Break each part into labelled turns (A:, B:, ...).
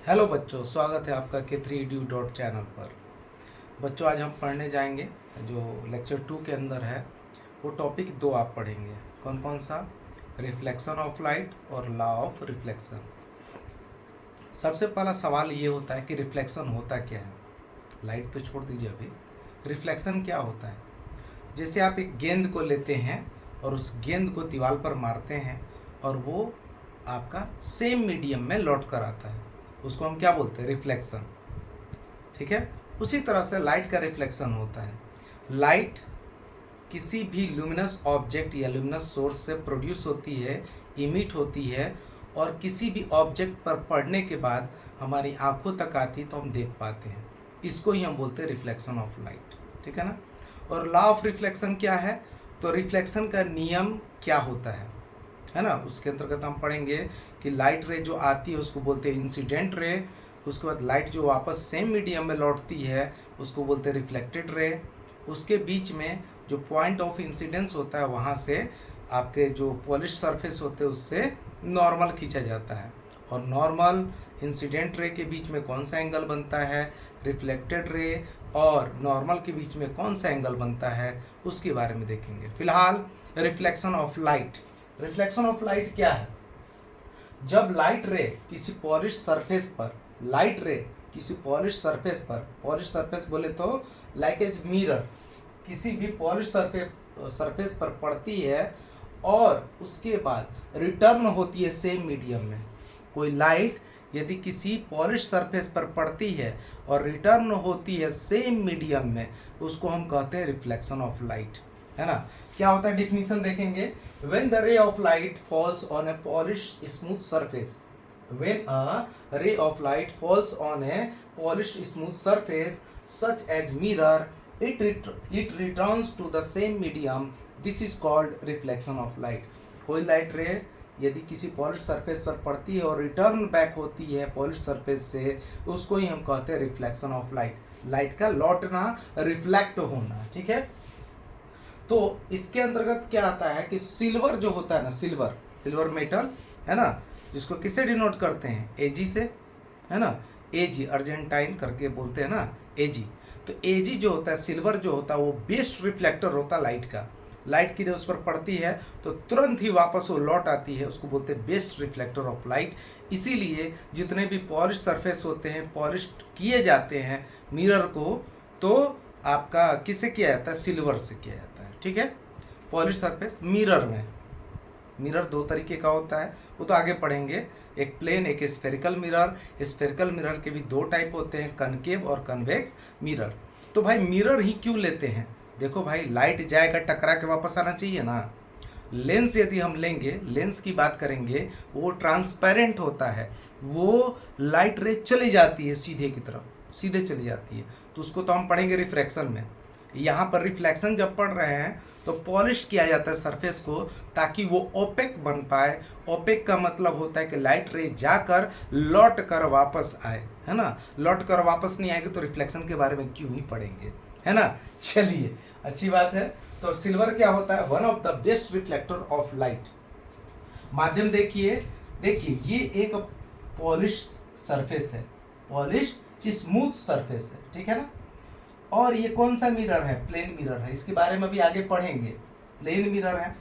A: Hello बच्चों, स्वागत है आपका K3edu चैनल पर। बच्चों, आज हम पढ़ने जाएंगे जो लेक्चर 2 के अंदर है वो टॉपिक 2 आप पढ़ेंगे। कौन कौन सा? रिफ्लेक्शन ऑफ लाइट और लॉ ऑफ रिफ्लेक्शन। सबसे पहला सवाल ये होता है कि रिफ्लेक्शन होता क्या है। लाइट तो छोड़ दीजिए, अभी रिफ्लेक्शन क्या होता है। जैसे आप एक गेंद को लेते हैं और उस गेंद को दीवार पर मारते हैं और वो आपका सेम मीडियम में लौट कर आता है, उसको हम क्या बोलते हैं? रिफ्लेक्शन। ठीक है, उसी तरह से लाइट का रिफ्लेक्शन होता है। लाइट किसी भी ल्यूमिनस ऑब्जेक्ट या ल्यूमिनस सोर्स से प्रोड्यूस होती है, इमिट होती है और किसी भी ऑब्जेक्ट पर पड़ने के बाद हमारी आंखों तक आती तो हम देख पाते हैं। इसको ही हम बोलते हैं रिफ्लेक्शन ऑफ लाइट। ठीक है ना। और लॉ ऑफ रिफ्लेक्शन क्या है? तो रिफ्लेक्शन का नियम क्या होता है ना, उसके अंतर्गत हम पढ़ेंगे कि लाइट रे जो आती है उसको बोलते हैं इंसिडेंट रे। उसके बाद लाइट जो वापस सेम मीडियम में लौटती है उसको बोलते हैं रिफ्लेक्टेड रे। उसके बीच में जो पॉइंट ऑफ इंसिडेंस होता है वहाँ से आपके जो पॉलिश सरफेस होते हैं उससे नॉर्मल खींचा जाता है। और नॉर्मल इंसिडेंट रे के बीच में कौन सा एंगल बनता है, रिफ्लेक्टेड रे और नॉर्मल के बीच में कौन सा एंगल बनता है, उसके बारे में देखेंगे। फिलहाल reflection of light. Reflection of light क्या है? जब लाइट रे किसी पॉलिश सरफेस पर, लाइट रे किसी पॉलिश सरफेस पर, पॉलिश सरफेस बोले तो लाइक एज मिरर, किसी भी पॉलिश सरफेस पर पड़ती है और उसके बाद रिटर्न होती है सेम मीडियम में। कोई लाइट यदि किसी पॉलिश सरफेस पर पड़ती है और रिटर्न होती है सेम मीडियम में, उसको हम कहते हैं रिफ्लेक्शन ऑफ लाइट, है ना। क्या होता है, डिफिनीशन देखेंगे। When the ray of light falls on A polish smooth surface, when a रे of light falls on A polish smooth surface such as mirror, it returns to the same medium. This is called reflection of light. कोई light रे यदि किसी polish surface पर पड़ती है और return back होती है पॉलिश सरफेस से, उसको ही हम कहते हैं रिफ्लेक्शन ऑफ लाइट। लाइट का लौटना, रिफ्लेक्ट होना। ठीक है, तो इसके अंतर्गत क्या आता है कि सिल्वर जो होता है ना, सिल्वर मेटल है ना, जिसको किससे डिनोट करते हैं? एजी से, है ना। एजी अर्जेंटाइन करके बोलते हैं ना, एजी। तो एजी जो होता है, सिल्वर जो होता है, वो बेस्ट रिफ्लेक्टर होता है लाइट का। लाइट की जब उस पर पड़ती है तो तुरंत ही वापस वो लौट आती है, उसको बोलते हैं बेस्ट रिफ्लेक्टर ऑफ लाइट। इसीलिए जितने भी पॉलिश सरफेस होते हैं, पॉलिश किए जाते हैं मिरर को, तो आपका किससे किया जाता है? सिल्वर से किया जाता है। ठीक है, पॉलिश सरफेस मिरर में। मिरर दो तरीके का होता है, वो तो आगे पढ़ेंगे। एक प्लेन, एक स्फेरिकल मिरर। स्फेरिकल मिरर के भी दो टाइप होते हैं, कनकेव और कन्वेक्स मिरर। तो भाई मिरर ही क्यों लेते हैं? देखो भाई, लाइट जाएगा, टकरा के वापस आना चाहिए ना। लेंस यदि हम लेंगे, लेंस की बात करेंगे, वो ट्रांसपेरेंट होता है, वो लाइट रे चली जाती है सीधे की तरफ, सीधे चली जाती है, तो उसको तो हम पढ़ेंगे रिफ्रैक्शन में। यहाँ पर रिफ्लेक्शन जब पढ़ रहे हैं तो पॉलिश किया जाता है सरफेस को ताकि वो ओपेक बन पाए। ओपेक का मतलब होता है कि लाइट रे जाकर लौट कर वापस आए, है ना। लौट कर वापस नहीं आएगी तो रिफ्लेक्शन के बारे में क्यों ही पढ़ेंगे, है ना। चलिए, अच्छी बात है। तो सिल्वर क्या होता है? One of the best reflector of light. माध्यम देखिए, ये एक पॉलिश सरफेस है, पॉलिश स्मूथ सरफेस है, ठीक है ना। और ये कौन सा मिरर है? प्लेन मिरर है। इसके बारे में भी आगे पढ़ेंगे। प्लेन मिरर है।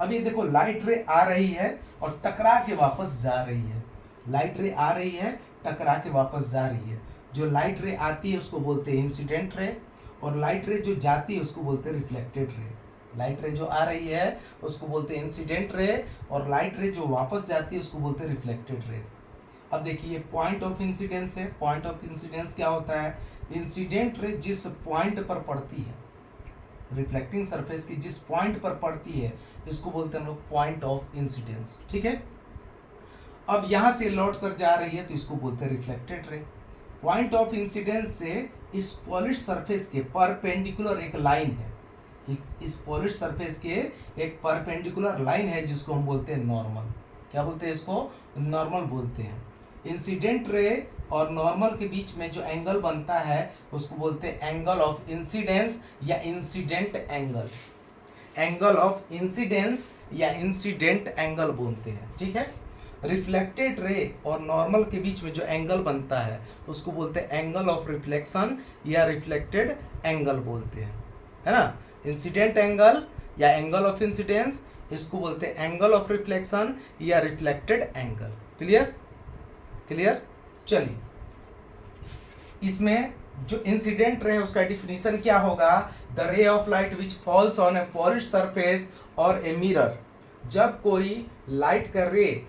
A: अब ये देखो, लाइट रे आ रही है और टकरा के वापस जा रही है। लाइट रे आ रही है, टकरा के वापस जा रही है। जो लाइट रे आती है उसको बोलते हैं इंसिडेंट रे, और लाइट रे जो जाती है उसको बोलते हैं रिफ्लेक्टेड रे। लाइट रे जो आ रही है उसको बोलते हैं इंसिडेंट रे, और लाइट रे जो वापस जाती है उसको बोलते हैं रिफ्लेक्टेड रे। अब देखिए, पॉइंट ऑफ इंसिडेंस है। पॉइंट ऑफ इंसिडेंस क्या होता है? इंसिडेंट रे जिस पॉइंट पर पड़ती है, रिफ्लेक्टिंग सरफेस की जिस पॉइंट पर पड़ती है, इसको बोलते हैं हम लोग पॉइंट ऑफ इंसिडेंस। ठीक है, अब यहां से लौट कर जा रही है तो इसको बोलते हैं रिफ्लेक्टेड रे। पॉइंट ऑफ इंसिडेंस से इस पॉलिश सरफेस के परपेंडिकुलर एक लाइन है, इस पॉलिश सरफेस के एक परपेंडिकुलर लाइन है जिसको हम बोलते हैं नॉर्मल। क्या बोलते हैं इसको? नॉर्मल बोलते हैं। इंसिडेंट रे और नॉर्मल के बीच में जो एंगल बनता है उसको बोलते हैं एंगल ऑफ इंसिडेंस या incident angle. Angle of incidence या इंसिडेंट एंगल बोलते हैं। ठीक है, रिफ्लेक्टेड रे और नॉर्मल के बीच में जो एंगल बनता है उसको बोलते हैं एंगल ऑफ रिफ्लेक्शन या रिफ्लेक्टेड एंगल बोलते हैं, है ना। इंसिडेंट एंगल या एंगल ऑफ इंसिडेंस, इसको बोलते हैं एंगल ऑफ रिफ्लेक्शन या रिफ्लेक्टेड एंगल। Clear clear. चलिए, इसमें जो इंसिडेंट रे है उसका डिफिनीशन क्या होगा? The ray of light which falls on A polish surface और ए मिरर। जब कोई लाइट का रे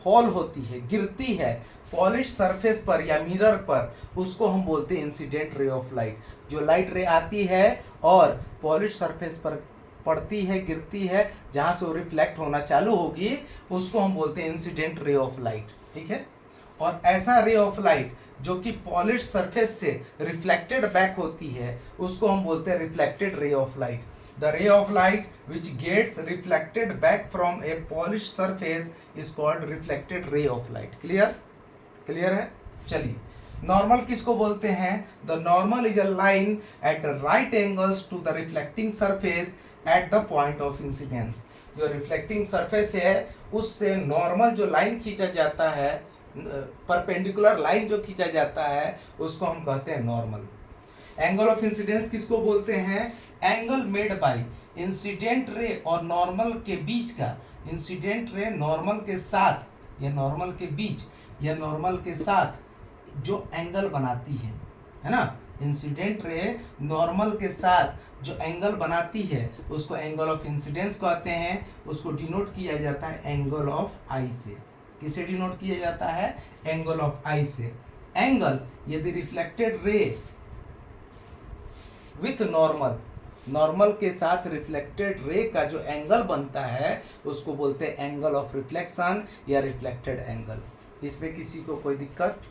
A: फॉल होती है, गिरती है पॉलिश सरफेस पर या मिरर पर, उसको हम बोलते हैं इंसिडेंट रे ऑफ लाइट। जो लाइट रे आती है और पॉलिश सरफेस पर पड़ती है, गिरती है, जहां से वो रिफ्लेक्ट होना चालू होगी, उसको हम बोलते हैं इंसिडेंट रे ऑफ लाइट। ठीक है। और ऐसा रे ऑफ लाइट जो कि पॉलिश सरफेस से रिफ्लेक्टेड बैक होती है, उसको हम बोलते हैं reflected ray of light. The ray of light which gets reflected back from a polish surface is called reflected ray of light. Clear clear है। चलिए, नॉर्मल किसको बोलते हैं? The normal is a line at right angles to the reflecting surface at the point of incidence. जो reflecting surface है उससे normal जो line खींचा जाता है, परपेंडिकुलर लाइन जो खींचा जाता है, उसको हम कहते हैं नॉर्मल। एंगल ऑफ इंसिडेंस किसको बोलते हैं? Angle made by incident ray और नॉर्मल के बीच का। इंसिडेंट रे नॉर्मल के साथ या नॉर्मल के बीच या नॉर्मल के साथ जो एंगल बनाती है ना। इंसिडेंट रे नॉर्मल के साथ जो एंगल बनाती है उसको एंगल ऑफ इंसिडेंस कहते हैं। उसको डिनोट किया जाता है एंगल ऑफ आई से। किसे डिनोट किया जाता है? एंगल ऑफ आई से। एंगल यदि reflected ray with normal, normal के साथ रिफ्लेक्टेड रे का जो एंगल बनता है उसको बोलते हैं एंगल ऑफ रिफ्लेक्शन या रिफ्लेक्टेड एंगल। इसमें किसी को कोई दिक्कत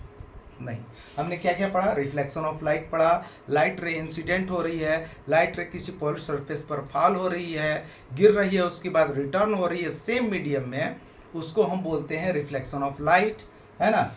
A: नहीं। हमने क्या क्या पढ़ा? रिफ्लेक्शन ऑफ लाइट पढ़ा। लाइट रे इंसिडेंट हो रही है, लाइट रे किसी पॉलिश सरफेस पर फॉल हो रही है, गिर रही है, उसके बाद रिटर्न हो रही है सेम मीडियम में, उसको हम बोलते हैं रिफ्लेक्शन ऑफ लाइट, है ना।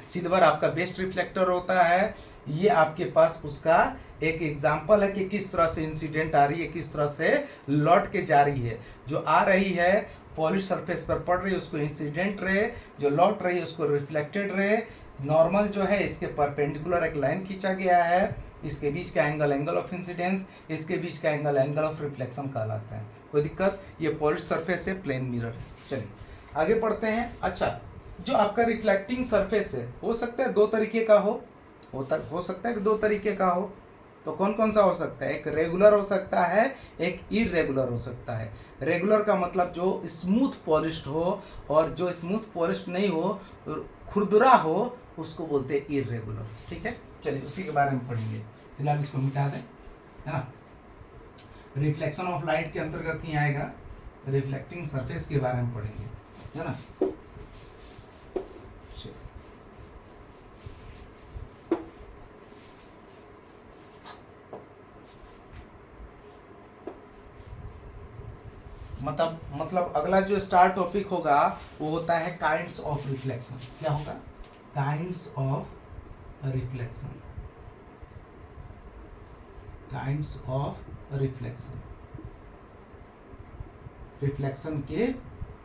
A: सिल्वर आपका बेस्ट रिफ्लेक्टर होता है। ये आपके पास उसका एक एग्जाम्पल है कि किस तरह से इंसिडेंट आ रही है, किस तरह से लौट के जा रही है। जो आ रही है पॉलिश सरफेस पर पड़ रही है उसको इंसिडेंट रे, जो लौट रही है उसको रिफ्लेक्टेड रे। नॉर्मल जो है इसके परपेंडिकुलर एक लाइन खींचा गया है, इसके बीच का एंगल एंगल ऑफ इंसिडेंस, इसके बीच का एंगल एंगल ऑफ रिफ्लेक्शन कहलाता है। कोई दिक्कत? ये पॉलिश सरफेस है, प्लेन मिरर है। चलिए आगे पढ़ते हैं। अच्छा, जो आपका रिफ्लेक्टिंग सरफेस है, हो सकता है दो तरीके का हो सकता है कि दो तरीके का हो। तो कौन कौन सा हो सकता है? एक रेगुलर हो सकता है, एक इरेगुलर हो सकता है। रेगुलर का मतलब जो स्मूथ पॉलिश्ड हो, और जो स्मूथ पॉलिश्ड नहीं हो, खुरदुरा हो, उसको बोलते हैं इरेगुलर। ठीक है। चलिए उसी के बारे में पढ़ेंगे। फिलहाल इसको मिटा दें, है ना। रिफ्लेक्शन ऑफ लाइट के अंतर्गत ही आएगा, रिफ्लेक्टिंग सरफेस के बारे में पढ़ेंगे, है ना। मतलब अगला जो स्टार टॉपिक होगा वो होता है काइंड्स ऑफ रिफ्लेक्शन। क्या होगा? Kinds of reflection. Kinds of reflection. Reflection के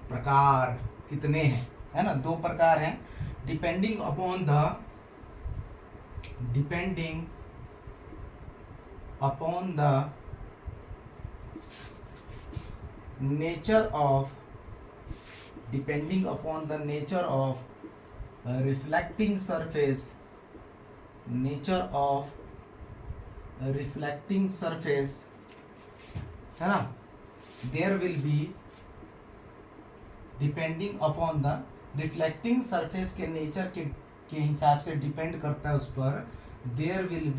A: प्रकार कितने हैं, है ना। दो प्रकार हैं। Depending upon the nature of reflecting surface, है ना। there will be, depending upon the, reflecting surface के नेचर के हिसाब से डिपेंड करता है उस पर, there will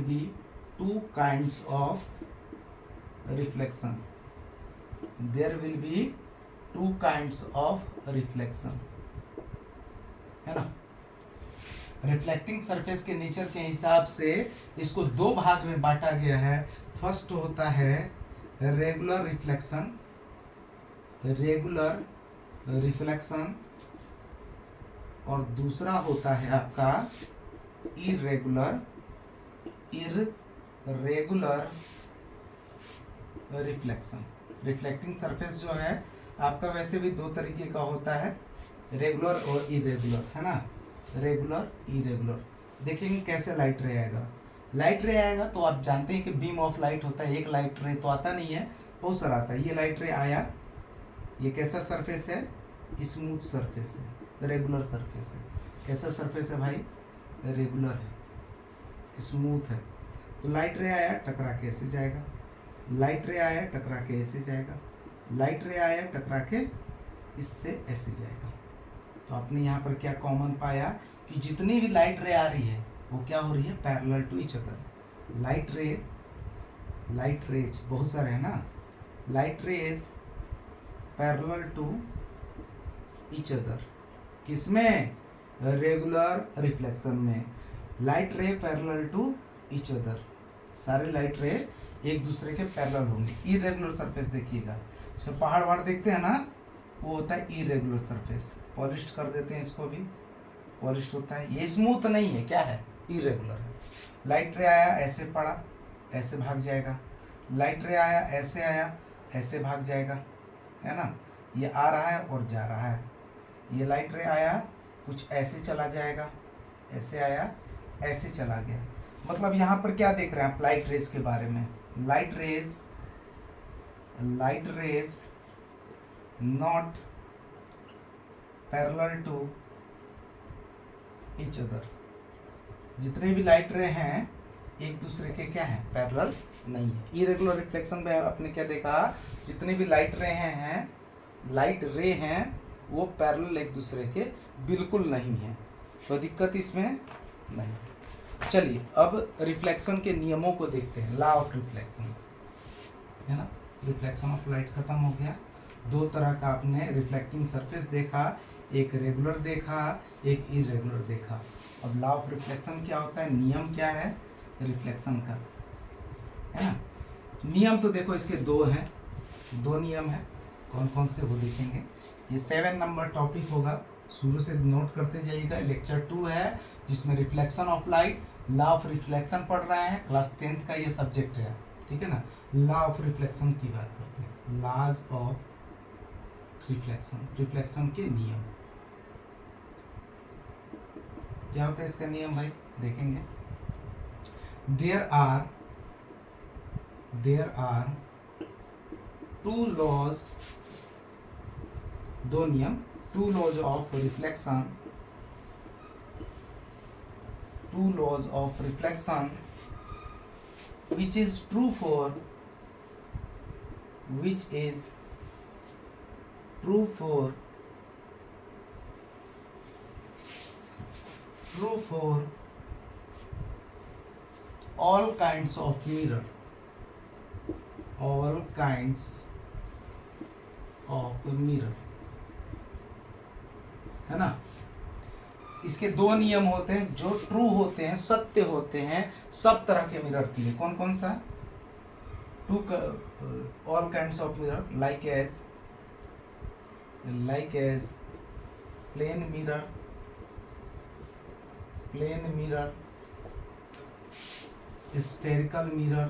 A: be two kinds of reflection. There will be two kinds of reflection, है ना। रिफ्लेक्टिंग सरफेस के नेचर के हिसाब से इसको दो भाग में बांटा गया है। फर्स्ट होता है रेगुलर रिफ्लेक्शन, और दूसरा होता है आपका इरेगुलर रिफ्लेक्शन। रिफ्लेक्टिंग सरफेस जो है आपका वैसे भी दो तरीके का होता है, रेगुलर और इरेगुलर, है ना, रेगुलर इरेगुलर। देखेंगे कैसे लाइट रे आएगा। लाइट रे आएगा तो आप जानते हैं कि बीम ऑफ लाइट होता है, एक लाइट रे तो आता नहीं है, बहुत सारा आता है। ये लाइट रे आया, ये कैसा सरफेस है, स्मूथ सरफेस है, रेगुलर सरफेस है। कैसा सरफेस है भाई, रेगुलर है, स्मूथ है। तो लाइट रे आया टकरा के ऐसे जाएगा, लाइट रे आया टकरा के ऐसे जाएगा, लाइट रे आया टकरा के इससे ऐसे जाएगा। तो आपने यहाँ पर क्या कॉमन पाया कि जितनी भी लाइट रे आ रही है वो क्या हो रही है, parallel to each other. Light rays बहुत सारे हैं ना, light rays parallel to each other. किसमें, रेगुलर रिफ्लेक्शन में। Light ray parallel to each other, सारे लाइट रे एक दूसरे के पैरेलल होंगे। इरेगुलर सरफेस देखिएगा, जब पहाड़ वहाड़ देखते हैं ना, वो होता है इरेगुलर सरफेस। पॉलिश कर देते हैं इसको भी, पॉलिश होता है। ये स्मूथ नहीं है, क्या है, इरेगुलर है। लाइट रे आया ऐसे पड़ा, ऐसे भाग जाएगा। लाइट रे आया ऐसे भाग जाएगा, है ना। ये आ रहा है और जा रहा है। ये लाइट रे आया कुछ ऐसे चला जाएगा, ऐसे आया ऐसे चला गया। मतलब यहाँ पर क्या देख रहे हैं आप लाइट रेज के बारे में, light rays not parallel to each other. जितने भी लाइट रे हैं एक दूसरे के क्या हैं, पैरेलल नहीं है। इरेगुलर रिफ्लेक्शन में आपने क्या देखा, जितने भी लाइट रे हैं वो पैरेलल एक दूसरे के बिल्कुल नहीं है, तो दिक्कत इसमें नहीं। चलिए अब रिफ्लेक्शन के नियमों को देखते हैं, लॉ ऑफ रिफ्लेक्शंस, है ना। रिफ्लेक्शन ऑफ लाइट खत्म हो गया। दो तरह का आपने रिफ्लेक्टिंग सरफेस देखा, एक रेगुलर देखा, एक इरेगुलर देखा। अब लॉ ऑफ रिफ्लेक्शन क्या होता है, नियम क्या है रिफ्लेक्शन का, है ना। नियम तो देखो इसके दो हैं, दो नियम है। कौन कौन से वो देखेंगे। ये 7 नंबर टॉपिक होगा, शुरू से नोट करते जाइएगा। लेक्चर 2 है जिसमें reflection of light, law of reflection पढ़ रहे हैं। क्लास 10th का ये सब्जेक्ट है, ठीक है ना। लॉ ऑफ रिफ्लेक्शन की बात करते हैं, लॉज ऑफ रिफ्लेक्शन, रिफ्लेक्शन के नियम। क्या होता है इसका नियम भाई, देखेंगे। देयर आर टू लॉज, दो नियम, two laws of reflection, two laws of reflection which is true for all kinds of mirror, है ना। इसके दो नियम होते हैं जो ट्रू होते हैं, सत्य होते हैं सब तरह के मिरर के लिए। कौन कौन सा, all kinds of mirror, like as plane mirror, spherical mirror,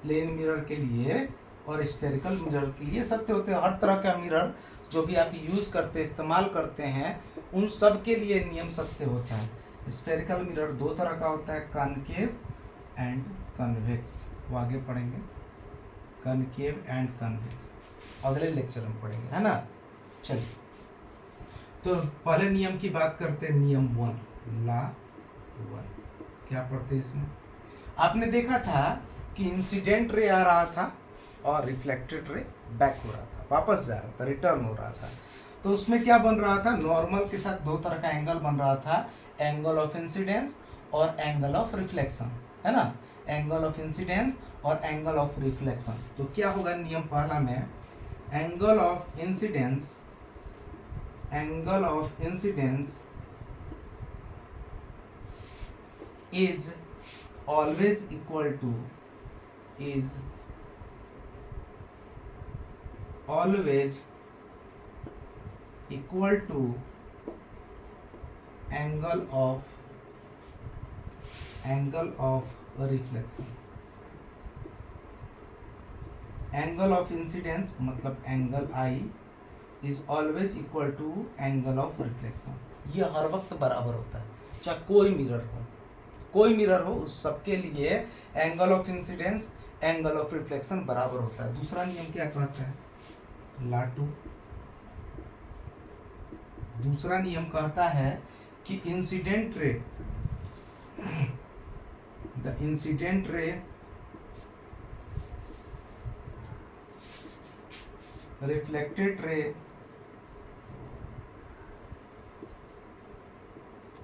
A: plane mirror के लिए और स्फेरिकल मिरर के लिए सत्य होते हैं। हर तरह का मिरर जो भी आप यूज करते हैं, इस्तेमाल करते हैं, उन सब के लिए नियम सत्य होता है। स्फेरिकल मिरर दो तरह का होता है, कॉनकेव एंड कन्वेक्स, वो आगे पढ़ेंगे, कॉनकेव एंड कन्वेक्स अगले लेक्चर में पढ़ेंगे, है ना। चलिए तो पहले नियम की बात करते हैं, नियम 1, लॉ 1। क्या पढ़ते हैं इसमें, आपने देखा था कि इंसिडेंट रे आ रहा था और रिफ्लेक्टेड रे बैक हो रहा था, वापस जा रहा था, रिटर्न हो रहा था। तो उसमें क्या बन रहा था, नॉर्मल के साथ दो तरह का एंगल बन रहा था, एंगल ऑफ इंसिडेंस और एंगल ऑफ रिफ्लेक्शन, है ना। एंगल ऑफ इंसिडेंस और एंगल ऑफ रिफ्लेक्शन। तो क्या होगा नियम पहला में, angle of incidence is always equal to angle of reflection, angle of incidence मतलब angle i is always equal to angle of reflection. ये हर वक्त बराबर होता है, चाहे कोई मिरर हो उस सबके लिए angle of incidence angle of reflection बराबर होता है। दूसरा नियम क्या कहता है, लाटू। दूसरा नियम कहता है कि incident ray, the incident ray reflected ray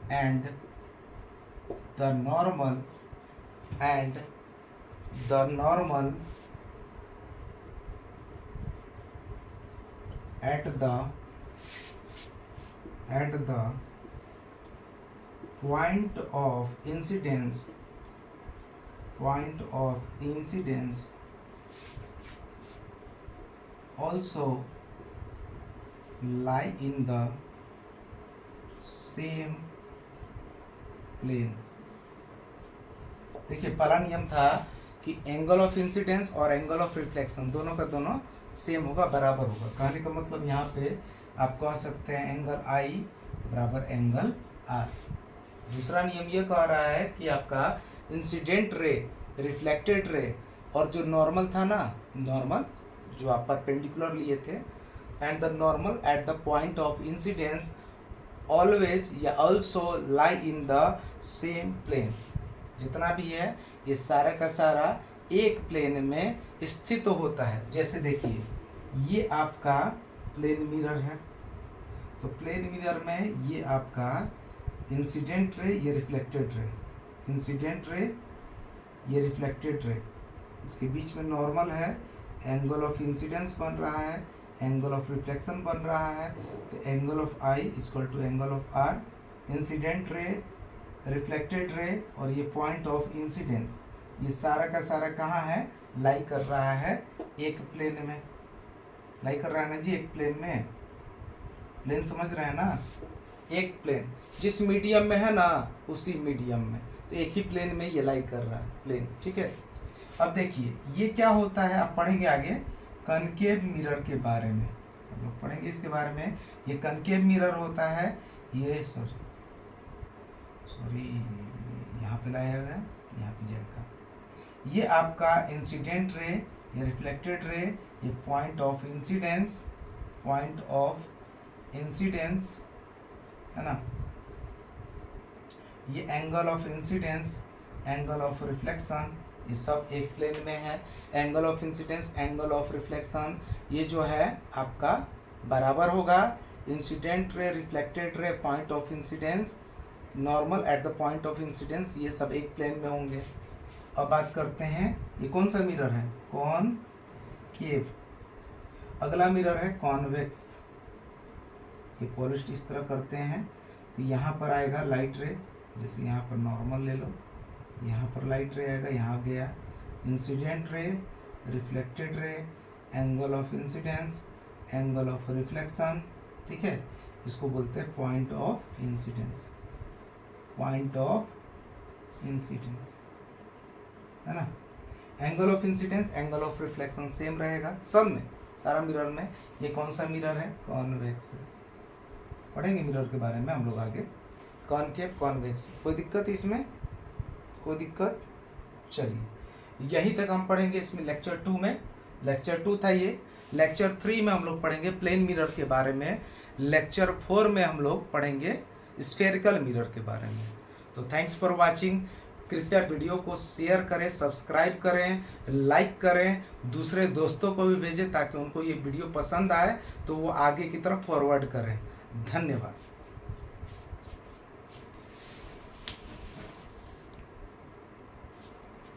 A: and the normal at the point of incidence also lie in the same plane। देखिए पहला नियम था कि एंगल ऑफ इंसिडेंस और एंगल ऑफ रिफ्लेक्शन दोनों का दोनों सेम होगा, बराबर होगा। कहने का मतलब यहाँ पे आप कह सकते हैं एंगल आई बराबर एंगल आर। दूसरा नियम ये कह रहा है कि आपका इंसिडेंट रे, रिफ्लेक्टेड रे और जो नॉर्मल था ना, नॉर्मल जो आप परपेंडिकुलर लिए थे, and the normal at the point of incidence always या also lie in the same plane. जितना भी है ये सारा का सारा एक प्लेन में स्थित होता है। जैसे देखिए ये आपका प्लेन मिरर है, तो प्लेन मिरर में ये आपका इंसिडेंट रे, ये रिफ्लेक्टेड रे, इंसिडेंट रे, ये रिफ्लेक्टेड रे, इसके बीच में नॉर्मल है, एंगल ऑफ इंसिडेंस बन रहा है, एंगल ऑफ रिफ्लेक्शन बन रहा है, तो angle of I equal to angle of R. Incident ray, reflected ray और ये पॉइंट ऑफ इंसिडेंस, ये सारा का सारा कहाँ है, लाई कर रहा है एक प्लेन में। लाई कर रहा है ना जी एक प्लेन में, प्लेन समझ रहे हैं ना, एक प्लेन जिस मीडियम में है ना उसी मीडियम में, तो एक ही प्लेन में ये लाई कर रहा है प्लेन, ठीक है। अब देखिए ये क्या होता है, आप पढ़ेंगे आगे कनकेव मिरर के बारे में, हम लोग पढ़ेंगे इसके बारे में। ये कनकेव मिरर होता है, ये सॉरी यहाँ पे लाया गया, यहाँ पे जाएगा। ये आपका इंसिडेंट रे, ये रिफ्लेक्टेड रे, ये पॉइंट ऑफ इंसिडेंस है ना, ये angle of incidence, angle of reflection, ये सब एक प्लेन में है। Angle of incidence, angle of reflection ये जो है आपका बराबर होगा। इंसिडेंट रे, रिफ्लेक्टेड रे, point of incidence, normal at the point of incidence, ये सब एक प्लेन में होंगे। अब बात करते हैं ये कौन सा मिरर है, कॉनकेव। अगला मिरर है कॉन्वेक्स। ये पॉलिश इस तरह करते हैं तो यहाँ पर आएगा लाइट रे, जैसे यहाँ पर नॉर्मल ले लो, यहाँ पर लाइट रे आएगा, यहाँ गया इंसिडेंट रे, रिफ्लेक्टेड रे, angle of incidence, angle of reflection, ठीक है। इसको बोलते हैं point of incidence, point of incidence है ना। Angle of incidence, angle of reflection same रहेगा सब में, सारा मिरर में। ये कौन सा मिरर है, कॉन्वेक्स। पढ़ेंगे मिरर के बारे में हम लोग आगे, कॉनकेव, कॉन्वेक्स। कोई दिक्कत इसमें, कोई दिक्कत, चलिए यहीं तक हम पढ़ेंगे इसमें। लेक्चर 2 में, लेक्चर 2 था ये। लेक्चर 3 में हम लोग पढ़ेंगे प्लेन मिरर के बारे में। लेक्चर 4 में हम लोग पढ़ेंगे स्फेरिकल मिरर के बारे में। तो थैंक्स फॉर वाचिंग। कृपया वीडियो को शेयर करें, सब्सक्राइब करें, लाइक करें, दूसरे दोस्तों को भी भेजें ताकि उनको ये वीडियो पसंद आए तो वो आगे की तरफ फॉरवर्ड करें। धन्यवाद।